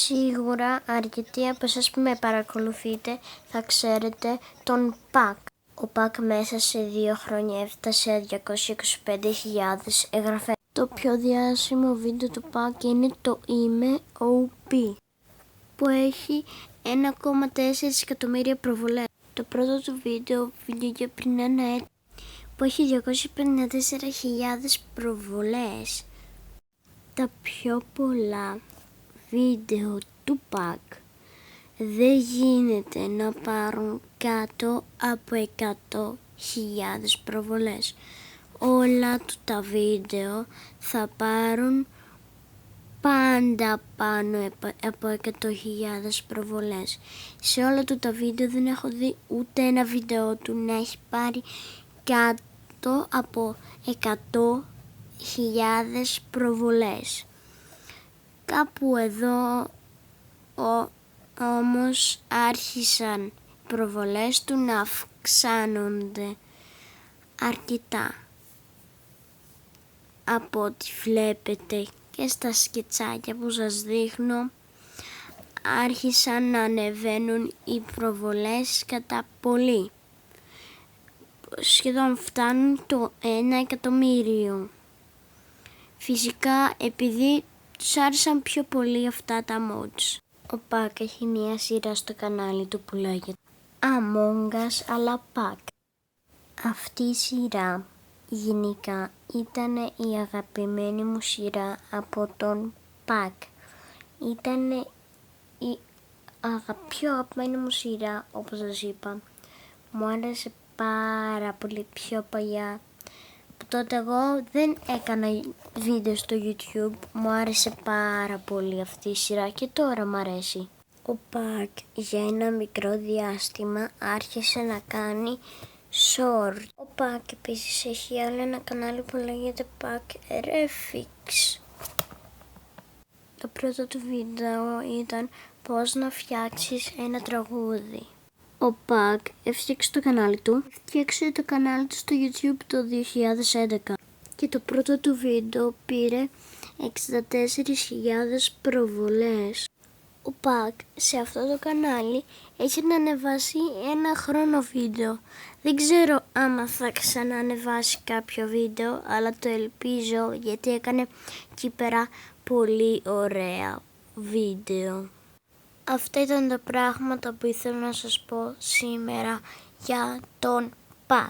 Σίγουρα αρκετοί από εσάς που με παρακολουθείτε θα ξέρετε τον ΠΑΚ. Ο ΠΑΚ μέσα σε 2 χρόνια έφτασε 225.000 εγγραφές. Το πιο διάσημο βίντεο του ΠΑΚ είναι το Είμαι OP, που έχει 1,4 εκατομμύρια προβολές. Το πρώτο του βίντεο βγήκε πριν ένα έτη, που έχει 254.000 προβολές. Τα πιο πολλά βίντεο του ΠΑΚ δεν γίνεται να πάρουν κάτω από 100.000 προβολές. Όλα του τα βίντεο θα πάρουν πάντα πάνω από 100.000 προβολές. Σε όλα του τα βίντεο δεν έχω δει ούτε ένα βίντεο του να έχει πάρει κάτω από 100.000 προβολές. Κάπου εδώ όμως άρχισαν οι προβολές του να αυξάνονται αρκετά. Από ό,τι βλέπετε και στα σκετσάκια που σας δείχνω, άρχισαν να ανεβαίνουν οι προβολές κατά πολύ. Σχεδόν φτάνουν το 1 εκατομμύριο. Φυσικά επειδή τους άρεσαν πιο πολύ αυτά τα mods. Ο ΠΑΚ έχει μια σειρά στο κανάλι του που λέγεται Among Us αλλά ΠΑΚ. Αυτή η σειρά γενικά ήταν η αγαπημένη μου σειρά από τον ΠΑΚ. Ήταν η πιο αγαπημένη μου σειρά, όπως σας είπα. Μου άρεσε πάρα πολύ πιο παλιά. Τότε εγώ δεν έκανα βίντεο στο YouTube, μου άρεσε πάρα πολύ αυτή η σειρά και τώρα μου αρέσει. Ο ΠΑΚ για ένα μικρό διάστημα άρχισε να κάνει short. Ο ΠΑΚ επίσης έχει άλλο ένα κανάλι που λέγεται ΠΑΚ Refix. Το πρώτο του βίντεο ήταν πώς να φτιάξεις ένα τραγούδι. Ο ΠΑΚ έφτιαξε το κανάλι του στο YouTube το 2011 και το πρώτο του βίντεο πήρε 64.000 προβολές. Ο ΠΑΚ σε αυτό το κανάλι έχει να ανεβάσει ένα χρόνο βίντεο. Δεν ξέρω άμα θα ξαναανεβάσει κάποιο βίντεο, αλλά το ελπίζω γιατί έκανε εκεί πέρα πολύ ωραία βίντεο. Αυτά ήταν τα πράγματα που ήθελα να σας πω σήμερα για τον ΠΑΚ.